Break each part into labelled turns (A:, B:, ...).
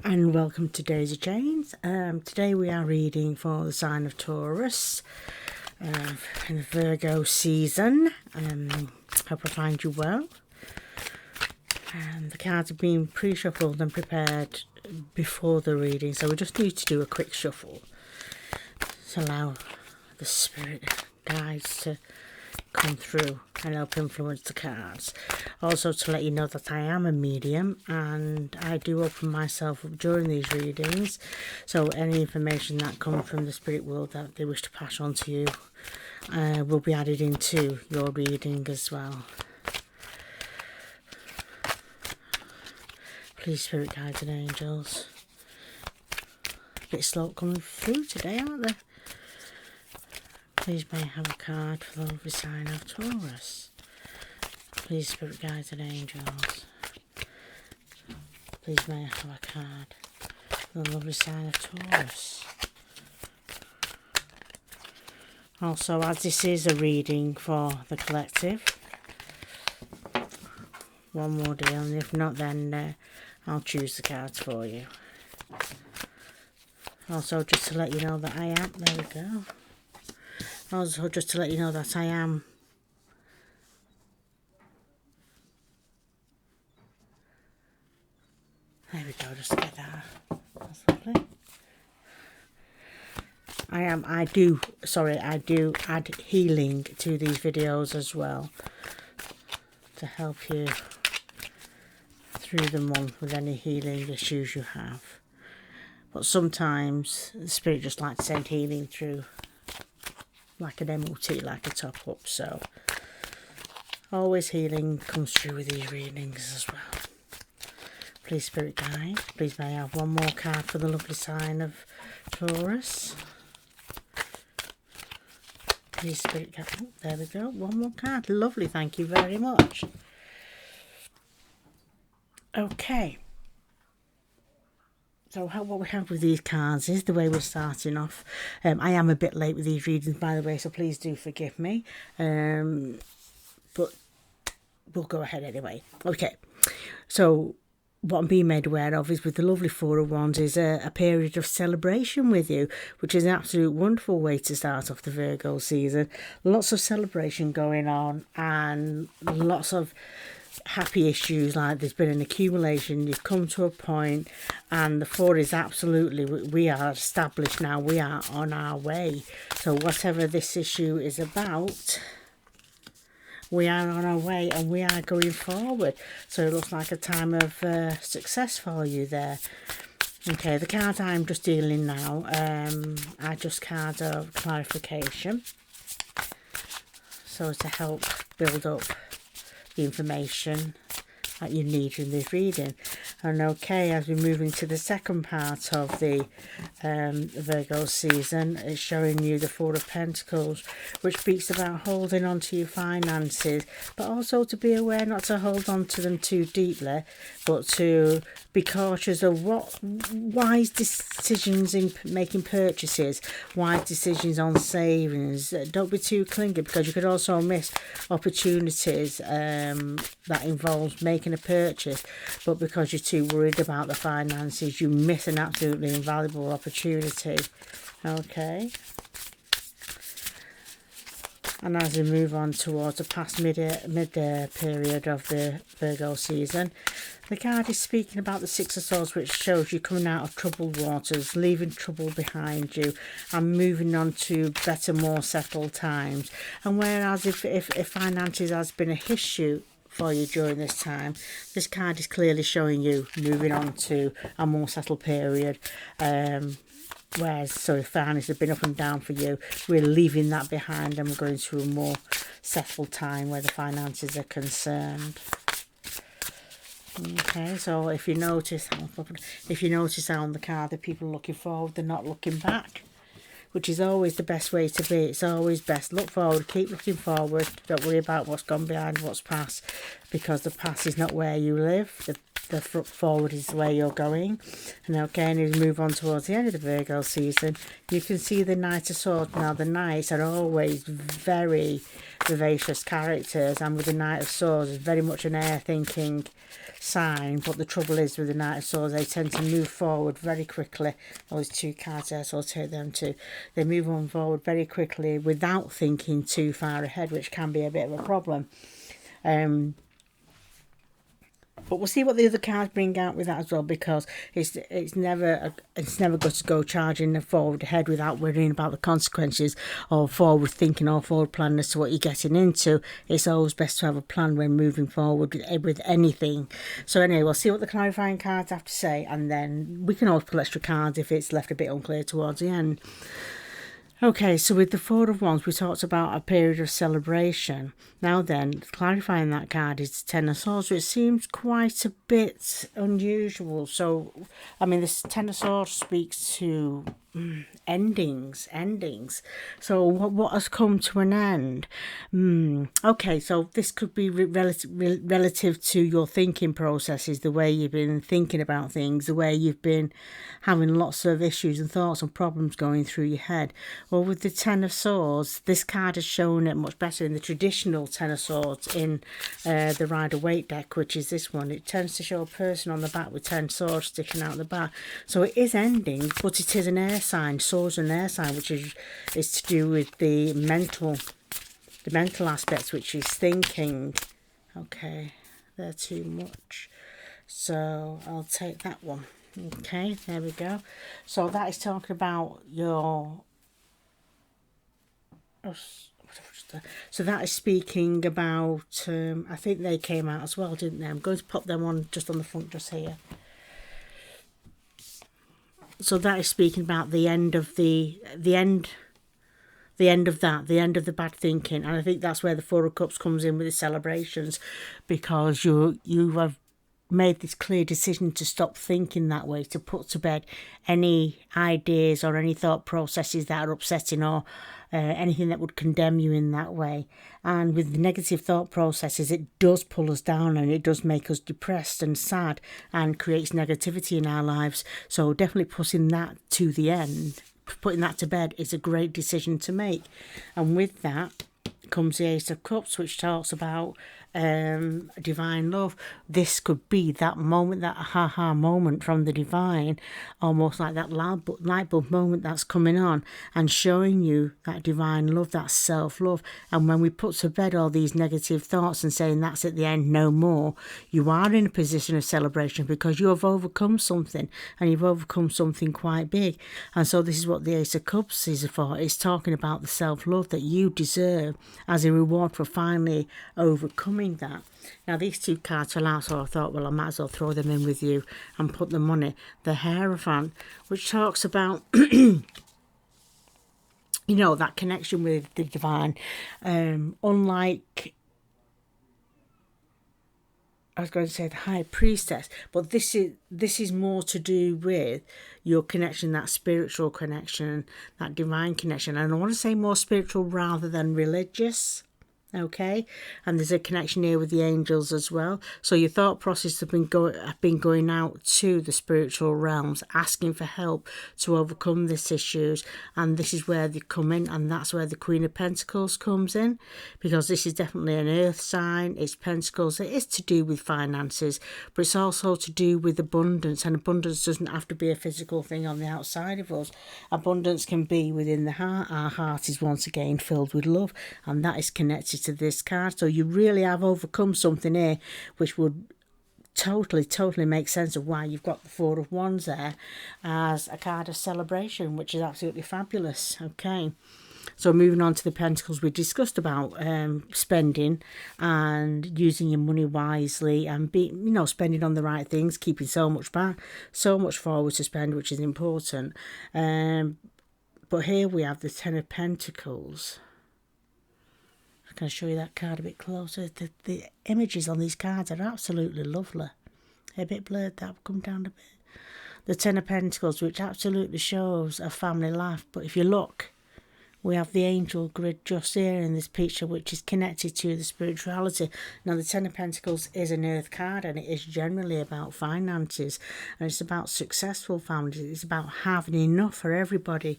A: And welcome to Daisy Chains. Today we are reading for the sign of Taurus in the Virgo season. Hope I find you well. The cards have been pre-shuffled and prepared before the reading, so we just need to do a quick shuffle to allow the spirit guides to come through and help influence the cards. Also to let you know that I am a medium and I do open myself up during these readings, so any information that comes from the spirit world that they wish to pass on to you will be added into your reading as well. Please, spirit guides and angels. A bit slow coming through today, aren't they? Please may I have a card for the lovely sign of Taurus. Please, spirit guides and angels. Please may I have a card for the lovely sign of Taurus. Also, as this is a reading for the collective, one more deal, and if not then I'll choose the cards for you. Also, just to let you know that I am, there we go. Also, just to let you know that I am there we go, just get that. That's lovely. I do add healing to these videos as well to help you through the month with any healing issues you have. But sometimes the spirit just likes to send healing through like an MOT, like a top up, so always healing comes through with these readings as well. Please, spirit guide, please may I have one more card for the lovely sign of Taurus. Please, spirit guide, oh, there we go, one more card, lovely, thank you very much. Okay, so what we have with these cards is the way we're starting off. I am a bit late with these readings, by the way, so please do forgive me. But we'll go ahead anyway. Okay, so what I'm being made aware of is with the lovely Four of Wands is a period of celebration with you, which is an absolute wonderful way to start off the Virgo season. Lots of celebration going on and lots of happy issues, like there's been an accumulation, you've come to a point, and the Four is absolutely, we are established now, we are on our way. So whatever this issue is about, we are on our way and we are going forward. So it looks like a time of success for you there. Okay, the cards I'm just dealing now are just cards of clarification, so to help build up the information that you need in this reading. And okay, as we move into the second part of the Virgo season, it's showing you the Four of Pentacles, which speaks about holding on to your finances, but also to be aware not to hold on to them too deeply, but to be cautious of what wise decisions in making purchases, wise decisions on savings. Don't be too clingy, because you could also miss opportunities that involves making a purchase, but because you're too worried about the finances, you miss an absolutely invaluable opportunity. Okay, and as we move on towards the past mid period of the Virgo season, the card is speaking about the Six of Swords, which shows you coming out of troubled waters, leaving trouble behind you and moving on to better, more settled times. And whereas if finances has been a issue for you during this time, this card is clearly showing you moving on to a more settled period. Whereas, so if finances have been up and down for you, we're leaving that behind and we're going to a more settled time where the finances are concerned. Okay, so if you notice on the card that people are looking forward, they're not looking back, which is always the best way to be. It's always best. Look forward, keep looking forward. Don't worry about what's gone behind, what's past, because the past is not where you live. The the forward is the way you're going. And okay, and as we move on towards the end of the Virgo season, you can see the Knight of Swords. Now, the Knights are always very vivacious characters, and with the Knight of Swords, it's very much an air thinking sign. But the trouble is with the Knight of Swords, they tend to move forward very quickly. Oh, there's 2 cards there, so I'll take them too. They move on forward very quickly without thinking too far ahead, which can be a bit of a problem. But we'll see what the other cards bring out with that as well, because it's never good to go charging forward ahead without worrying about the consequences, or forward thinking or forward planning as to what you're getting into. It's always best to have a plan when moving forward with anything. So anyway, we'll see what the clarifying cards have to say, and then we can always pull extra cards if it's left a bit unclear towards the end. Okay, so with the Four of Wands, we talked about a period of celebration. Now then, clarifying that card is the Ten of Swords, which seems quite a bit unusual. So, I mean, this Ten of Swords speaks to endings. So what has come to an end? Okay, so this could be relative to your thinking processes, the way you've been thinking about things, the way you've been having lots of issues and thoughts and problems going through your head. Well, with the Ten of Swords, this card has shown it much better in the traditional Ten of Swords in the Rider-Waite deck, which is this one. It tends to show a person on the back with 10 swords sticking out the back. So it is ending, but it is an air sign. Swords are an air sign, which is to do with the mental aspects, which is thinking. Okay, they're too much. So I'll take that one. Okay, there we go. So that is talking about your... So that is speaking about, I think they came out as well, didn't they? I'm going to pop them on just on the front, just here. So that is speaking about the end of the end of the bad thinking. And I think that's where the Four of Cups comes in with the celebrations, because you have made this clear decision to stop thinking that way, to put to bed any ideas or any thought processes that are upsetting, or anything that would condemn you in that way. And with the negative thought processes, it does pull us down, and it does make us depressed and sad, and creates negativity in our lives. So definitely putting that to the end, putting that to bed, is a great decision to make. And with that comes the Ace of Cups, which talks about divine love. This could be that moment, that aha moment from the divine, almost like that light bulb moment that's coming on and showing you that divine love, that self-love. And when we put to bed all these negative thoughts and saying that's at the end, no more, you are in a position of celebration, because you have overcome something, and you've overcome something quite big. And so this is what the Ace of Cups is for. It's talking about the self-love that you deserve as a reward for finally overcoming that. Now, these 2 cards fell out, so I thought, well, I might as well throw them in with you and put them on it. The Hierophant, which talks about that connection with the divine. Unlike, I was going to say the High Priestess, but this is more to do with your connection, that spiritual connection, that divine connection. And I want to say more spiritual rather than religious. Okay, and there's a connection here with the angels as well. So your thought process have been going out to the spiritual realms, asking for help to overcome these issues, and this is where they come in, and that's where the Queen of Pentacles comes in, because this is definitely an earth sign. It's Pentacles. It is to do with finances, but it's also to do with abundance, and abundance doesn't have to be a physical thing on the outside of us. Abundance can be within the heart. Our heart is once again filled with love, and that is connected to this card. So you really have overcome something here, which would totally make sense of why you've got the Four of Wands there as a card of celebration, which is absolutely fabulous. Okay, so moving on to the Pentacles, we discussed about spending and using your money wisely, and spending on the right things, keeping so much back, so much forward to spend, which is important. But here we have the Ten of Pentacles. Can I show you that card a bit closer? The images on these cards are absolutely lovely. A bit blurred, that will come down a bit. The Ten of Pentacles, which absolutely shows a family life. But if you look We have the angel grid just here in this picture, which is connected to the spirituality. Now, the Ten of Pentacles is an earth card, and it is generally about finances, and it's about successful families. It's about having enough for everybody.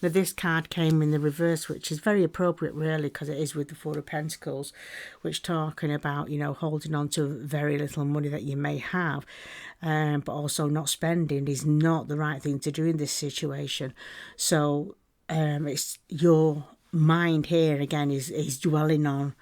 A: Now, this card came in the reverse, which is very appropriate, really, because it is with the Four of Pentacles, which talking about, you know, holding on to very little money that you may have, but also not spending is not the right thing to do in this situation. So it's your mind here again is dwelling on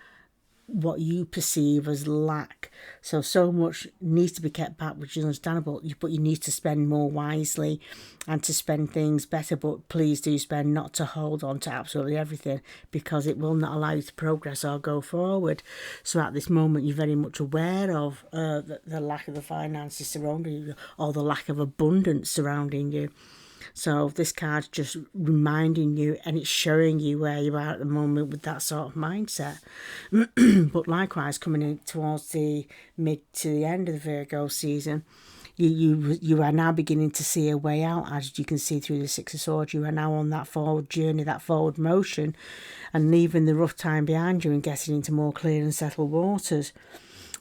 A: what you perceive as lack. So much needs to be kept back, which is understandable, but you need to spend more wisely and to spend things better. But please do spend, not to hold on to absolutely everything, because it will not allow you to progress or go forward. So at this moment, you're very much aware of the lack of the finances surrounding you, or the lack of abundance surrounding you. So this card's just reminding you, and it's showing you where you are at the moment with that sort of mindset. But likewise, coming in towards the mid to the end of the Virgo season, you are now beginning to see a way out. As you can see through the Six of Swords, you are now on that forward journey, that forward motion, and leaving the rough time behind you and getting into more clear and settled waters.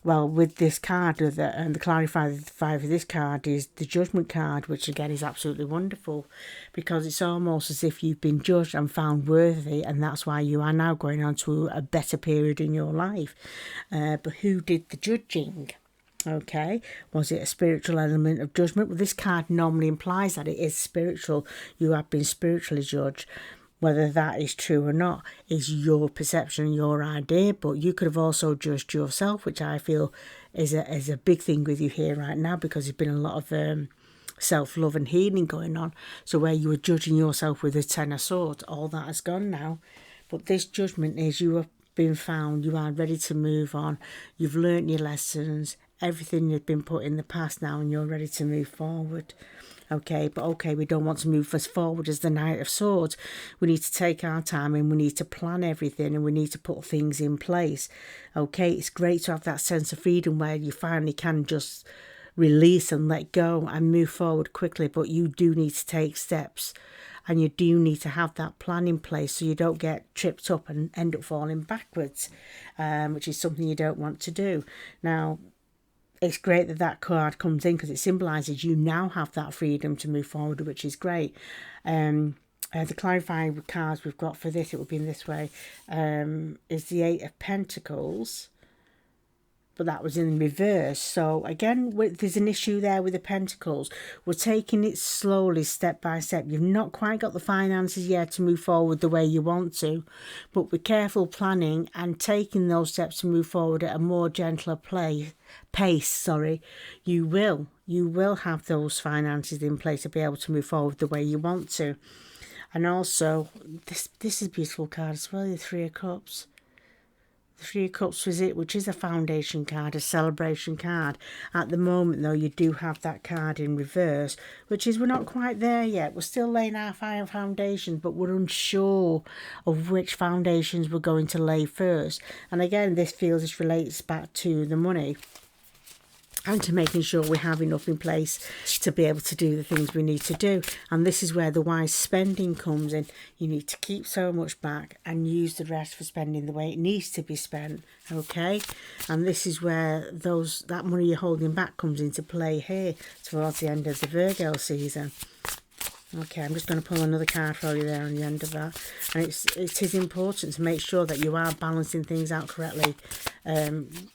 A: Well, with this card, and the clarifier for this card is the Judgment card, which again is absolutely wonderful, because it's almost as if you've been judged and found worthy, and that's why you are now going on to a better period in your life. But who did the judging? Okay, was it a spiritual element of judgment? Well, this card normally implies that it is spiritual. You have been spiritually judged. Whether that is true or not is your perception, your idea, but you could have also judged yourself, which I feel is a big thing with you here right now, because there's been a lot of self-love and healing going on. So where you were judging yourself with the Ten of Swords, all that has gone now. But this judgment is you have been found, you are ready to move on, you've learnt your lessons, everything you've been put in the past now, and you're ready to move forward. Okay, but okay, we don't want to move as forward as the Knight of Swords. We need to take our time, and we need to plan everything, and we need to put things in place. Okay, it's great to have that sense of freedom where you finally can just release and let go and move forward quickly, but you do need to take steps, and you do need to have that plan in place so you don't get tripped up and end up falling backwards, which is something you don't want to do. Now, it's great that that card comes in, because it symbolises you now have that freedom to move forward, which is great. The clarifying cards we've got for this, it would be in this way, is the Eight of Pentacles, but that was in reverse. So again, there's an issue there with the Pentacles. We're taking it slowly, step by step. You've not quite got the finances yet to move forward the way you want to, but with careful planning and taking those steps to move forward at a more gentler pace, you will have those finances in place to be able to move forward the way you want to. And also, this is a beautiful card as well, the Three of Cups. The Three of Cups was it, which is a foundation card, a celebration card. At the moment, though, you do have that card in reverse, which is we're not quite there yet. We're still laying our foundations, but we're unsure of which foundations we're going to lay first. And again, this relates back to the money, and to making sure we have enough in place to be able to do the things we need to do. And this is where the wise spending comes in. You need to keep so much back and use the rest for spending the way it needs to be spent, okay? And this is where that money you're holding back comes into play here towards the end of the Virgo season. Okay, I'm just going to pull another card for you there on the end of that. And it is important to make sure that you are balancing things out correctly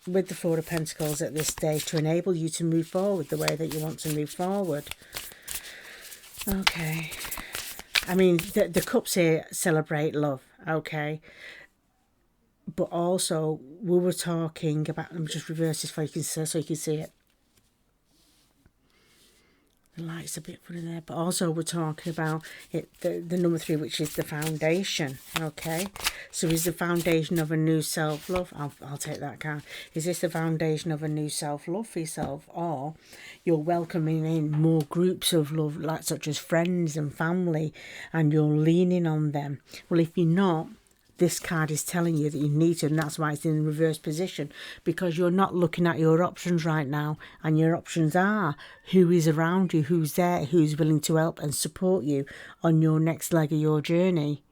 A: with the Four of Pentacles at this stage, to enable you to move forward the way that you want to move forward. Okay. I mean, the cups here celebrate love, okay? But also, we were talking about, let me just reverse this so you can see it. The light's a bit funny there, but also we're talking about the number 3, which is the foundation. Okay, so is the foundation of a new self-love? I'll take that card. Is this the foundation of a new self-love for yourself, or you're welcoming in more groups of love, like such as friends and family, and you're leaning on them? Well, if you're not, this card is telling you that you need to, and that's why it's in the reverse position, because you're not looking at your options right now, and your options are who is around you, who's there, who's willing to help and support you on your next leg of your journey.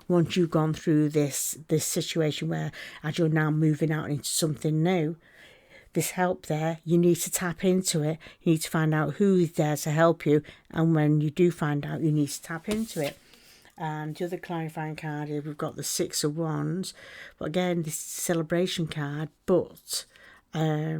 A: once you've gone through this situation where, as you're now moving out into something new, this help there, you need to tap into it. You need to find out who is there to help you, and when you do find out, you need to tap into it. And the other clarifying card here, we've got the Six of Wands, but again, this is a celebration card, but we're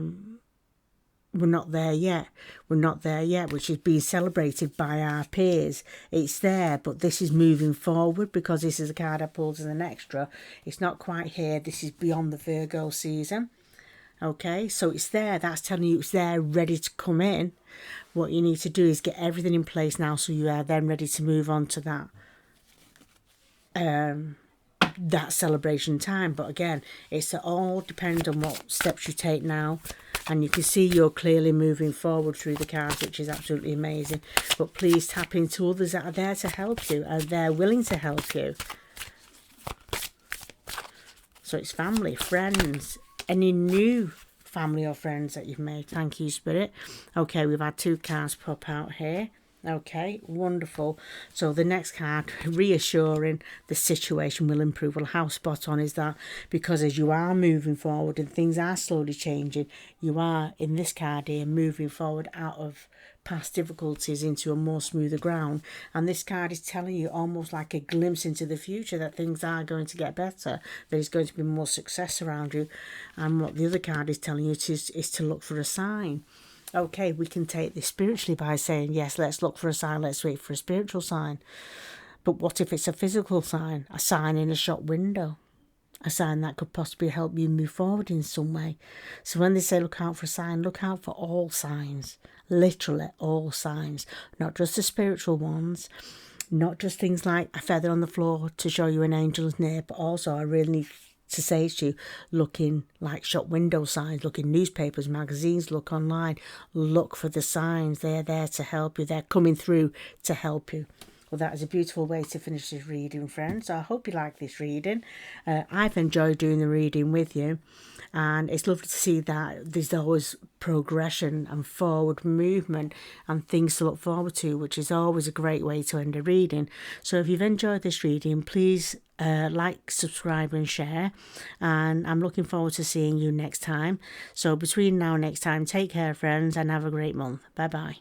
A: not there yet. We're not there yet, which is being celebrated by our peers. It's there, but this is moving forward, because this is a card I pulled as an extra. It's not quite here. This is beyond the Virgo season. Okay, so it's there. That's telling you it's there, ready to come in. What you need to do is get everything in place now, so you are then ready to move on to that celebration time. But again, it's all depends on what steps you take now, and you can see you're clearly moving forward through the cards, which is absolutely amazing. But please tap into others that are there to help you, and they're willing to help you. So it's family, friends, any new family or friends that you've made. Thank you, Spirit. Okay, we've had 2 cards pop out here. Okay, wonderful. So the next card, reassuring, the situation will improve. Well, how spot on is that? Because as you are moving forward and things are slowly changing, you are, in this card here, moving forward out of past difficulties into a more smoother ground. And this card is telling you almost like a glimpse into the future, that things are going to get better. There's going to be more success around you. And what the other card is telling you is to look for a sign. Okay, we can take this spiritually by saying, yes, let's look for a sign, let's wait for a spiritual sign. But what if it's a physical sign? A sign in a shop window? A sign that could possibly help you move forward in some way. So when they say look out for a sign, look out for all signs. Literally all signs. Not just the spiritual ones. Not just things like a feather on the floor to show you an angel is near. But also, I really need to say to you, looking like shop window signs, look in newspapers, magazines, look online, look for the signs. They're there to help you. They're coming through to help you. Well, that is a beautiful way to finish this reading, friends. So I hope you like this reading. I've enjoyed doing the reading with you, and it's lovely to see that there's always progression and forward movement and things to look forward to, which is always a great way to end a reading. So if you've enjoyed this reading, please like, subscribe and share, and I'm looking forward to seeing you next time. So between now and next time, take care, friends, and have a great month. Bye bye.